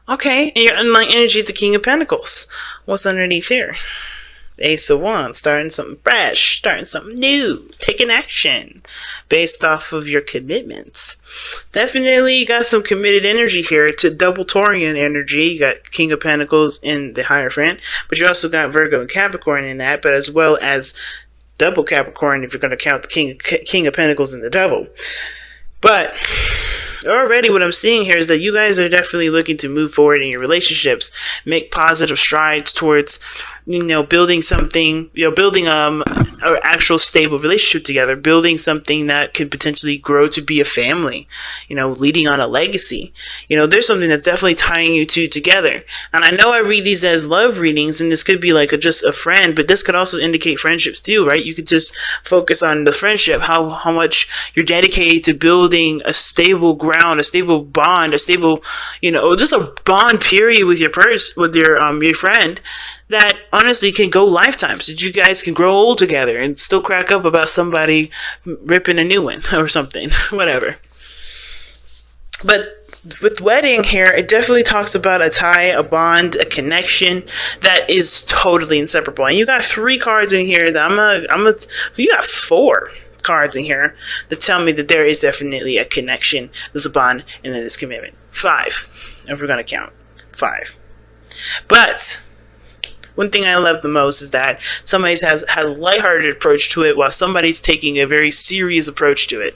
Okay, and your unlike energy is the King of Pentacles. What's underneath here? Ace of Wands, starting something fresh, starting something new, taking action based off of your commitments. Definitely got some committed energy here to double Taurian energy. You got King of Pentacles in the Hierophant, but you also got Virgo and Capricorn in that, but as well as double Capricorn if you're going to count the King of Pentacles in the Devil. But already what I'm seeing here is that you guys are definitely looking to move forward in your relationships, make positive strides towards, building something, building an actual stable relationship together, building something that could potentially grow to be a family, leading on a legacy. There's something that's definitely tying you two together. And I know I read these as love readings, and this could be like just a friend, but this could also indicate friendships too, right? You could just focus on the friendship, how much you're dedicated to building a stable ground, a stable bond, a stable, just a bond period with your your friend that honestly can go lifetimes. That you guys can grow old together and still crack up about somebody ripping a new one or something, whatever. But with wedding here, it definitely talks about a tie, a bond, a connection that is totally inseparable. And you got 3 cards in here that you got 4 cards in here that tell me that there is definitely a connection, there's a bond, and then there's commitment. 5, if we're going to count. 5. But one thing I love the most is that somebody has a lighthearted approach to it while somebody's taking a very serious approach to it.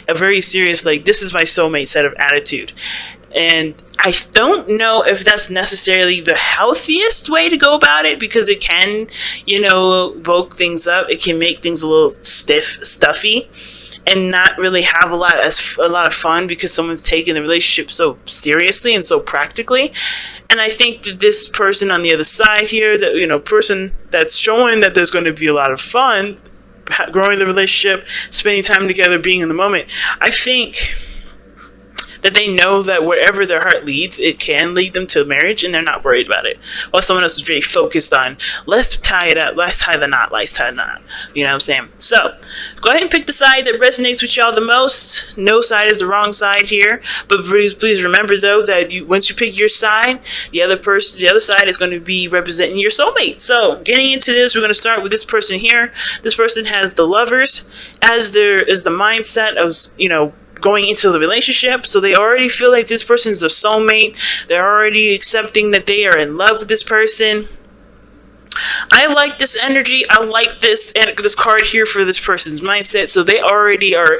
A very serious, this is my soulmate set of attitude. And I don't know if that's necessarily the healthiest way to go about it, because it can, bulk things up. It can make things a little stuffy, and not really have a lot of fun because someone's taking the relationship so seriously and so practically. And I think that this person on the other side here, that person that's showing that there's going to be a lot of fun, growing the relationship, spending time together, being in the moment, I think that they know that wherever their heart leads, it can lead them to marriage, and they're not worried about it. While someone else is very focused on, let's tie it up, let's tie the knot, let's tie the knot. You know what I'm saying? So, go ahead and pick the side that resonates with y'all the most. No side is the wrong side here, but please remember though that once you pick your side, the other side is going to be representing your soulmate. So, getting into this, we're going to start with this person here. This person has the Lovers as the mindset of, going into the relationship, so they already feel like this person's a soulmate. They're already accepting that they are in love with this person. I like this energy. I like this card here for this person's mindset. So they already are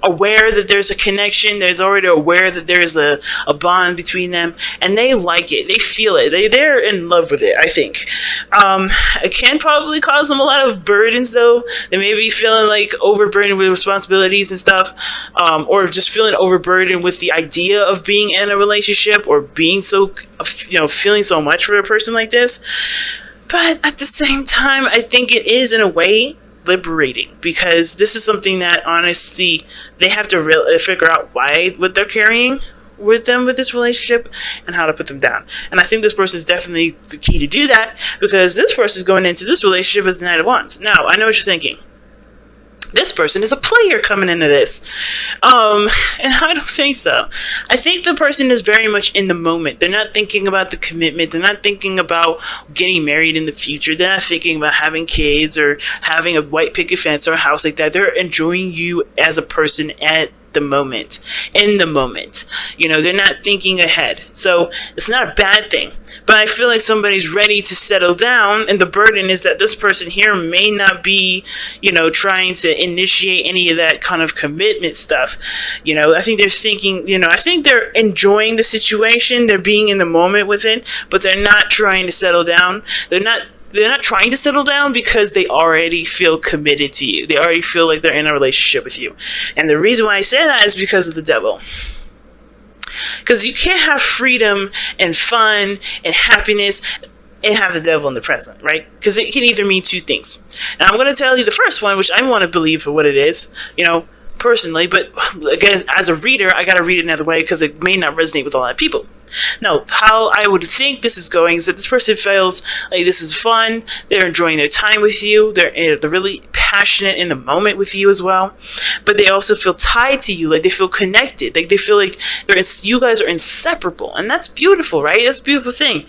aware that there's a connection. They're already aware that there's a bond between them, and they like it. They feel it. They're in love with it, I think. It can probably cause them a lot of burdens, though. They may be feeling overburdened with responsibilities and stuff, or just feeling overburdened with the idea of being in a relationship, or being feeling so much for a person like this. But at the same time, I think it is, in a way, liberating, because this is something that honestly they have to figure out what they're carrying with them with this relationship and how to put them down. And I think this person is definitely the key to do that, because this person is going into this relationship as the Knight of Wands. Now, I know what you're thinking. This person is a player coming into this. And I don't think so. I think the person is very much in the moment. They're not thinking about the commitment. They're not thinking about getting married in the future. They're not thinking about having kids or having a white picket fence or a house like that. They're enjoying you as a person at the moment, in the moment. They're not thinking ahead. So it's not a bad thing. But I feel like somebody's ready to settle down, and the burden is that this person here may not be, trying to initiate any of that kind of commitment stuff. I think they're thinking, I think they're enjoying the situation. They're being in the moment with it, but they're not trying to settle down. They're not trying to settle down because they already feel committed to you. They already feel like they're in a relationship with you. And the reason why I say that is because of the Devil. Because you can't have freedom and fun and happiness and have the Devil in the present, right? Because it can either mean 2 things. And I'm going to tell you the first one, which I want to believe for what it is, personally, but again, as a reader, I gotta read it another way because it may not resonate with a lot of people. Now, how I would think this is going is that this person feels like this is fun, they're enjoying their time with you, they're really passionate in the moment with you as well, but they also feel tied to you. Like they feel connected. Like they feel like you guys are inseparable, and that's beautiful, right? That's a beautiful thing.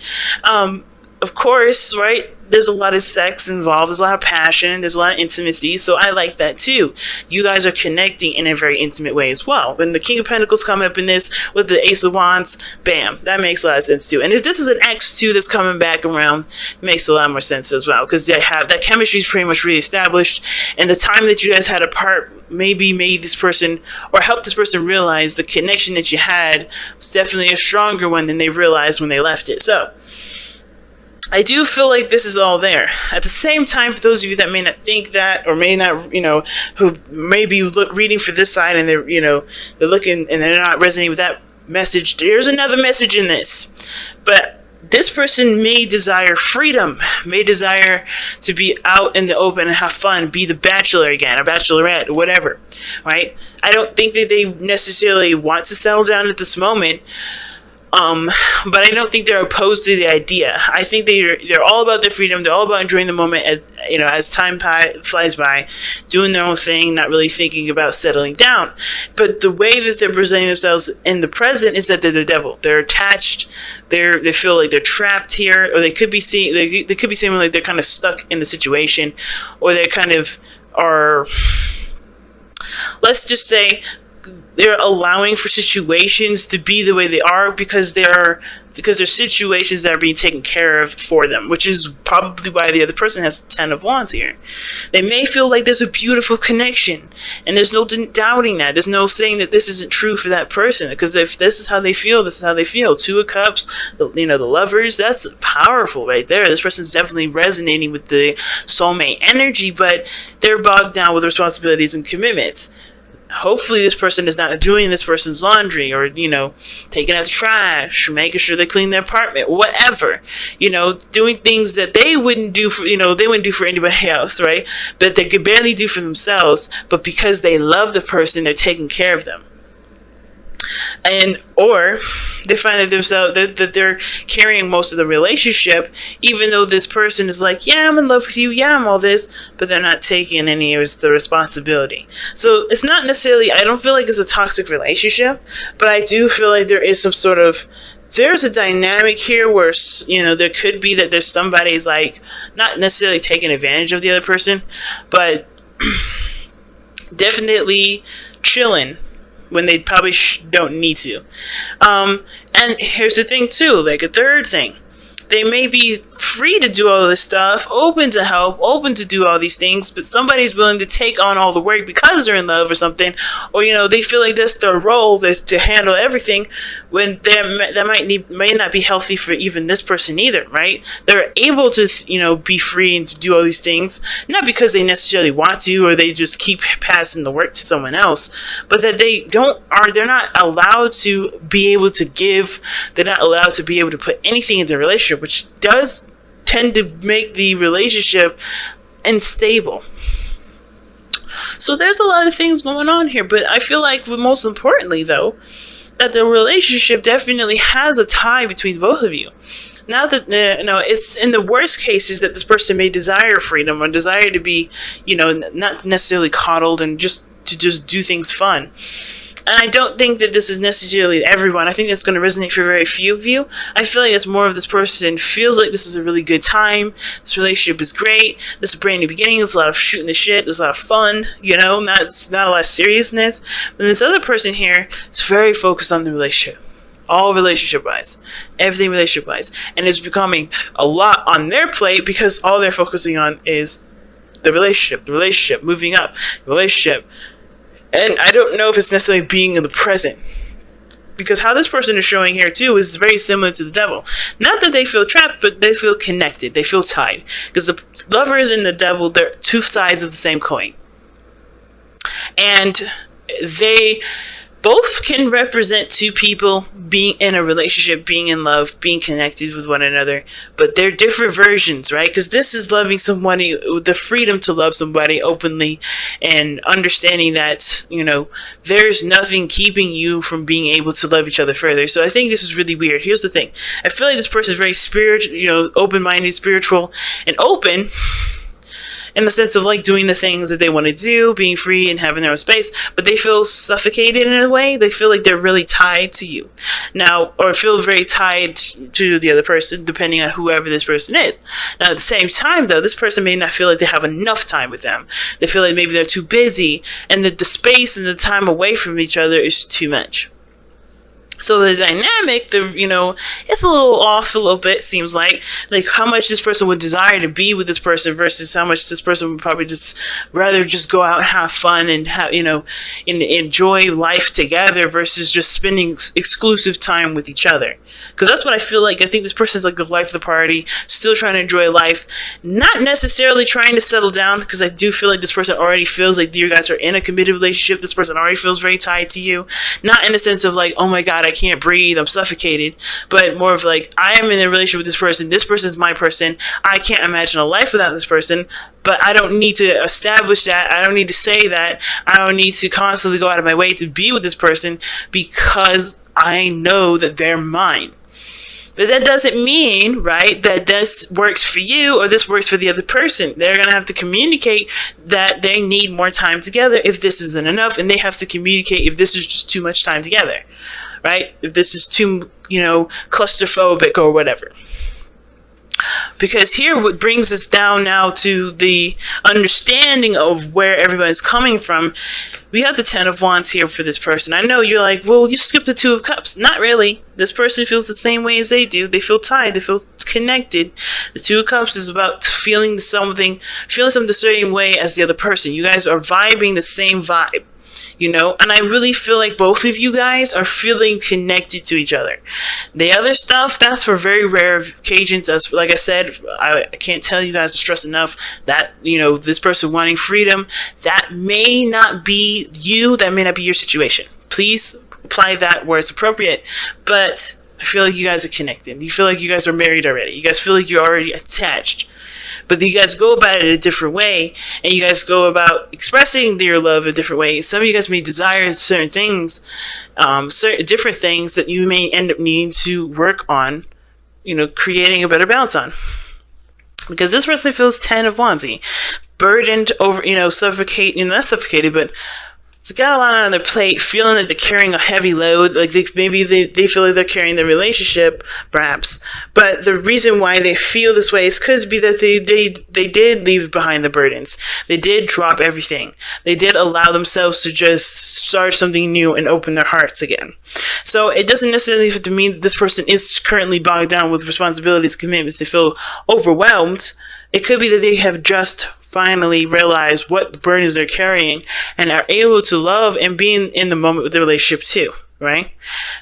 Of course, right? There's a lot of sex involved. There's a lot of passion. There's a lot of intimacy. So I like that too. You guys are connecting in a very intimate way as well. When the King of Pentacles come up in this with the Ace of Wands, bam, that makes a lot of sense too. And if this is an X2 that's coming back around, it makes a lot more sense as well, because they have that chemistry is pretty much really established. And the time that you guys had apart maybe made this person or helped this person realize the connection that you had was definitely a stronger one than they realized when they left it. So I do feel like this is all there. At the same time, for those of you that may not think that, or may not, who may be reading for this side and they're looking and they're not resonating with that message, there's another message in this. But this person may desire freedom, may desire to be out in the open and have fun, be the bachelor again, or bachelorette, or whatever, right? I don't think that they necessarily want to settle down at this moment. But I don't think they're opposed to the idea. I think they're all about their freedom. They're all about enjoying the moment as time flies by, doing their own thing, not really thinking about settling down. But the way that they're presenting themselves in the present is that they're the devil. They're attached. They feel like they're trapped here, or they could be seeing like they're kind of stuck in the situation, or they kind of are. Let's just say they're allowing for situations to be the way they are because they're situations that are being taken care of for them, which is probably why the other person has 10 of Wands here. They may feel like there's a beautiful connection, and there's no doubting that. There's no saying that this isn't true for that person, because if this is how they feel, this is how they feel. 2 of Cups, the lovers, that's powerful right there. This person's definitely resonating with the soulmate energy, but they're bogged down with responsibilities and commitments. Hopefully this person is not doing this person's laundry, or taking out the trash, making sure they clean their apartment, whatever, doing things that they wouldn't do for anybody else, right? That they could barely do for themselves, but because they love the person, they're taking care of them. Or they find that they're carrying most of the relationship, even though this person is like, yeah, I'm in love with you, yeah, I'm all this, but they're not taking any of the responsibility. So it's not necessarily, I don't feel like it's a toxic relationship, but I do feel like there is there's a dynamic here where, there could be that there's somebody's like, not necessarily taking advantage of the other person, but definitely chilling when they probably don't need to. And here's the thing too, like a third thing. They may be free to do all this stuff, open to help, open to do all these things, but somebody's willing to take on all the work because they're in love or something, or they feel like that's their role to handle everything, when that may not be healthy for even this person either, right? They're able to be free and to do all these things, not because they necessarily want to, or they just keep passing the work to someone else, but that they're not allowed to be able to give. They're not allowed to be able to put anything in the relationship, which does tend to make the relationship unstable. So there's a lot of things going on here, but I feel like most importantly though, that the relationship definitely has a tie between both of you. Now that it's in the worst cases that this person may desire freedom or desire to be, not necessarily coddled and just do things fun. And I don't think that this is necessarily everyone. I think it's going to resonate for very few of you. I feel like it's more of this person feels like this is a really good time. This relationship is great. This is a brand new beginning. There's a lot of shooting the shit. There's a lot of fun, not a lot of seriousness. But this other person here is very focused on the relationship. All relationship-wise. Everything relationship-wise. And it's becoming a lot on their plate because all they're focusing on is the relationship, moving up, the relationship. And I don't know if it's necessarily being in the present. Because how this person is showing here too is very similar to the devil. Not that they feel trapped, but they feel connected. They feel tied. Because the lovers and the devil, they're 2 sides of the same coin. And they both can represent 2 people being in a relationship, being in love, being connected with one another, but they're different versions, right? Because this is loving somebody with the freedom to love somebody openly and understanding that, there's nothing keeping you from being able to love each other further. So I think this is really weird. Here's the thing. I feel like this person is very spiritual, open-minded, spiritual, and open. in the sense of like doing the things that they want to do, being free and having their own space, but they feel suffocated in a way. They feel like they're really tied to you now, or feel very tied to the other person, depending on whoever this person is. Now, at the same time, though, this person may not feel like they have enough time with them. They feel like maybe they're too busy, and that the space and the time away from each other is too much. So the dynamic, it's a little off a little bit, seems like how much this person would desire to be with this person versus how much this person would probably just rather just go out and have fun and have, and enjoy life together versus just spending exclusive time with each other. Because that's what I feel like. I think this person's like the life of the party, still trying to enjoy life, not necessarily trying to settle down, because I do feel like this person already feels like you guys are in a committed relationship. This person already feels very tied to you. Not in the sense of like, oh my God, I can't breathe, I'm suffocated, but more of like, I am in a relationship with this person. This person is my person. I can't imagine a life without this person, but I don't need to establish that. I don't need to say that. I don't need to constantly go out of my way to be with this person because I know that they're mine. But that doesn't mean, right, that this works for you or this works for the other person. They're going to have to communicate that they need more time together if this isn't enough, and they have to communicate if this is just too much time together. Right? If this is too, claustrophobic or whatever. Because here what brings us down now to the understanding of where everybody's coming from. We have the Ten of Wands here for this person. I know you're like, well, you skipped the Two of Cups. Not really. This person feels the same way as they do. They feel tied. They feel connected. The Two of Cups is about feeling something the same way as the other person. You guys are vibing the same vibe. And I really feel like both of you guys are feeling connected to each other. The other stuff, that's for very rare occasions. As like I said, I can't tell you guys to stress enough that, this person wanting freedom, that may not be you, that may not be your situation. Please apply that where it's appropriate. But I feel like you guys are connected. You feel like you guys are married already. You guys feel like you're already attached. But you guys go about it a different way, and you guys go about expressing your love a different way. Some of you guys may desire certain things, certain different things that you may end up needing to work on, creating a better balance on. Because this person feels Ten of Wands, burdened over, not suffocated, but they got a lot on their plate, feeling that they're carrying a heavy load, like they feel like they're carrying the relationship, perhaps. But the reason why they feel this way is because they did leave behind the burdens. They did drop everything. They did allow themselves to just start something new and open their hearts again. So it doesn't necessarily have to mean that this person is currently bogged down with responsibilities, commitments. They feel overwhelmed. It could be that they have just finally realized what burdens they're carrying and are able to love and be in the moment with the relationship too, right?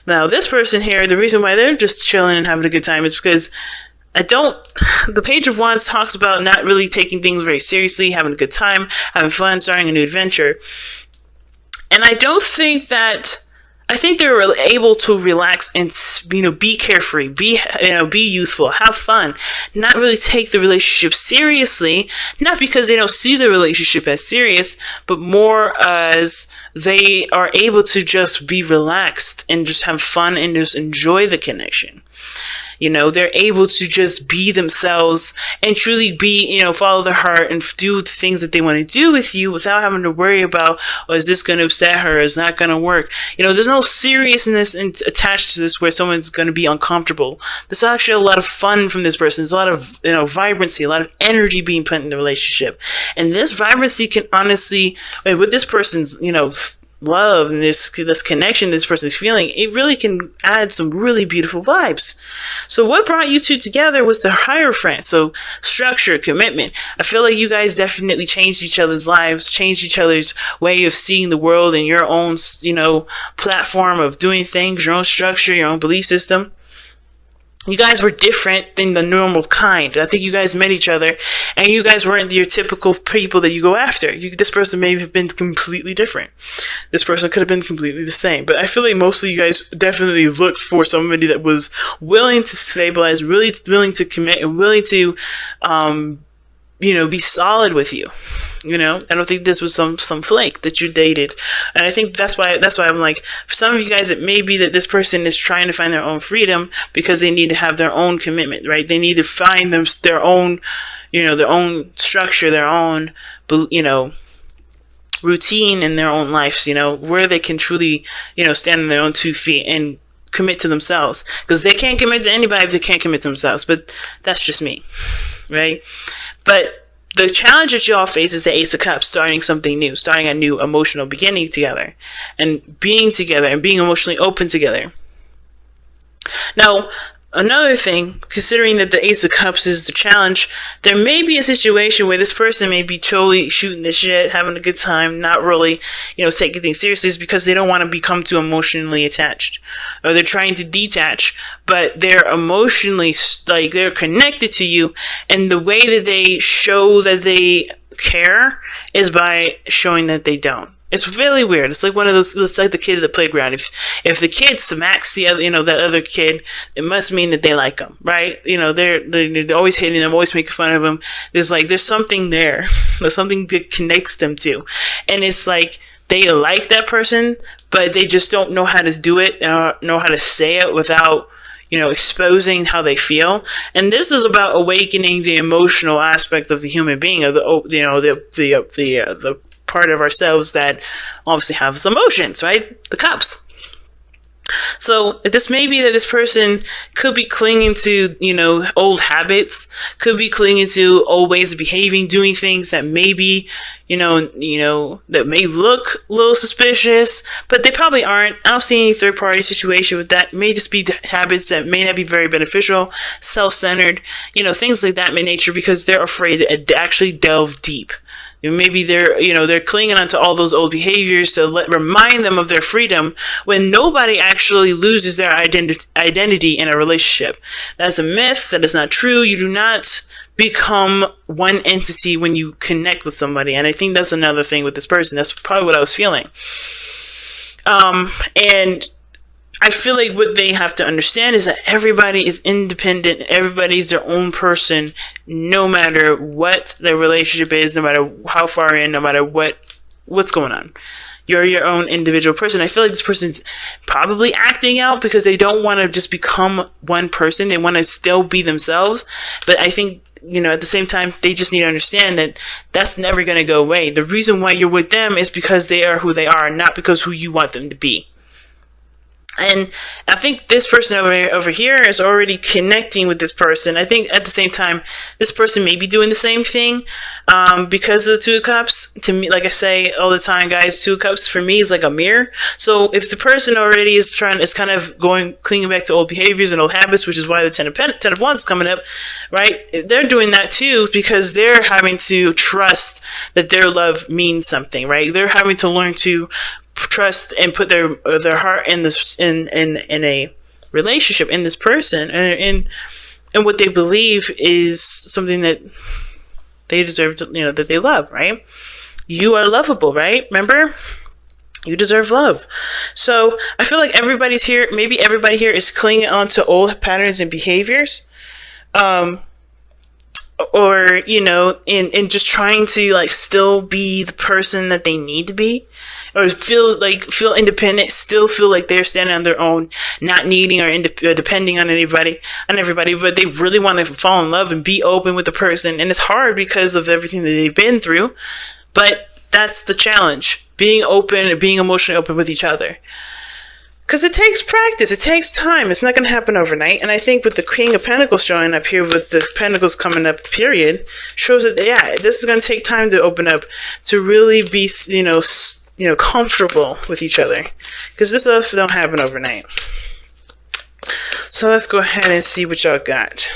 Now, this person here, the reason why they're just chilling and having a good time is because the Page of Wands talks about not really taking things very seriously, having a good time, having fun, starting a new adventure. And I think they're able to relax and, be carefree, be youthful, have fun, not really take the relationship seriously, not because they don't see the relationship as serious, but more as they are able to just be relaxed and just have fun and just enjoy the connection. They're able to just be themselves and truly be, follow their heart and do the things that they want to do with you without having to worry about, is this going to upset her? Is not going to work? There's no seriousness attached to this where someone's going to be uncomfortable. There's actually a lot of fun from this person. There's a lot of, vibrancy, a lot of energy being put in the relationship. And this vibrancy can honestly, with this person's, love and this connection this person is feeling, it really can add some really beautiful vibes. So what brought you two together was the Hierophant. So structure, commitment. I feel like you guys definitely changed each other's lives, changed each other's way of seeing the world and your own, platform of doing things, your own structure, your own belief system. You guys were different than the normal kind. I think you guys met each other, and you guys weren't your typical people that you go after. This person may have been completely different. This person could have been completely the same. But I feel like most of you guys definitely looked for somebody that was willing to stabilize, really willing to commit, and willing to, be solid with you. You know, I don't think this was some flake that you dated, and I think that's why I'm like, for some of you guys, it may be that this person is trying to find their own freedom because they need to have their own commitment, right? They need to find their own, their own structure, their own, routine in their own lives, where they can truly, stand on their own 2 feet and commit to themselves, because they can't commit to anybody if they can't commit to themselves. But that's just me, right? But the challenge that y'all face is the Ace of Cups, starting something new, starting a new emotional beginning together, and being together, and being emotionally open together. Now, another thing, considering that the Ace of Cups is the challenge, there may be a situation where this person may be totally shooting the shit, having a good time, not really, taking things seriously, because they don't want to become too emotionally attached, or they're trying to detach, but they're emotionally, they're connected to you, and the way that they show that they care is by showing that they don't. It's really weird. It's like one of those. It's like the kid at the playground. If the kid smacks the other, that other kid, it must mean that they like him, right? They're always hitting him, always making fun of him. There's something there. There's something that connects them to, and it's like they like that person, but they just don't know how to do it, know how to say it without, exposing how they feel. And this is about awakening the emotional aspect of the human being, of the part of ourselves that obviously has emotions, right? The cups. So this may be that this person could be clinging to, old habits, could be clinging to old ways of behaving, doing things that maybe, that may look a little suspicious, but they probably aren't. I don't see any third party situation with that. It may just be habits that may not be very beneficial, self-centered, things like that in nature, because they're afraid to actually delve deep. Maybe they're clinging onto all those old behaviors to remind them of their freedom, when nobody actually loses their identity in a relationship. That's a myth. That is not true. You do not become one entity when you connect with somebody. And I think that's another thing with this person. That's probably what I was feeling. And I feel like what they have to understand is that everybody is independent. Everybody's their own person, no matter what their relationship is, no matter how far in, no matter what's going on. You're your own individual person. I feel like this person's probably acting out because they don't want to just become one person. They want to still be themselves. But I think, at the same time, they just need to understand that that's never going to go away. The reason why you're with them is because they are who they are, not because who you want them to be. And I think this person over here is already connecting with this person. I think at the same time, this person may be doing the same thing, because of the Two of Cups. To me, like I say all the time, guys, Two of Cups for me is like a mirror. So if the person already is kind of clinging back to old behaviors and old habits, which is why the Ten of Wands is coming up, right? They're doing that too, because they're having to trust that their love means something, right? They're having to learn to trust and put their heart in this in a relationship, in this person, and what they believe is something that they deserve to, that they love, right? You are lovable, right? Remember, you deserve love. So I feel like everybody here is clinging on to old patterns and behaviors, or in just trying to still be the person that they need to be, or feel independent, still feel like they're standing on their own, not needing or depending on everybody, but they really want to fall in love and be open with the person. And it's hard because of everything that they've been through, but that's the challenge, being open and being emotionally open with each other. Because it takes practice. It takes time. It's not going to happen overnight. And I think with the King of Pentacles showing up here, with the Pentacles coming up, period, shows that, this is going to take time to open up, to really be, comfortable with each other. Because this stuff don't happen overnight. So let's go ahead and see what y'all got.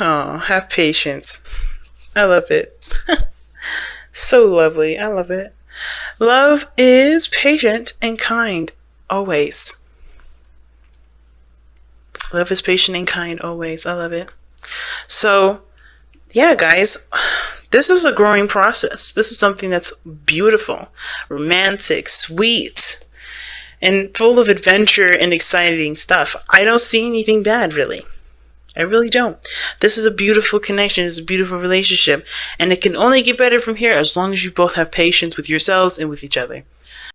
Oh, have patience. I love it. So lovely. I love it. Love is patient and kind, always. Love is patient and kind, always. I love it. So, guys, this is a growing process. This is something that's beautiful, romantic, sweet, and full of adventure and exciting stuff. I don't see anything bad, really. I really don't. This is a beautiful connection. It's a beautiful relationship. And it can only get better from here as long as you both have patience with yourselves and with each other.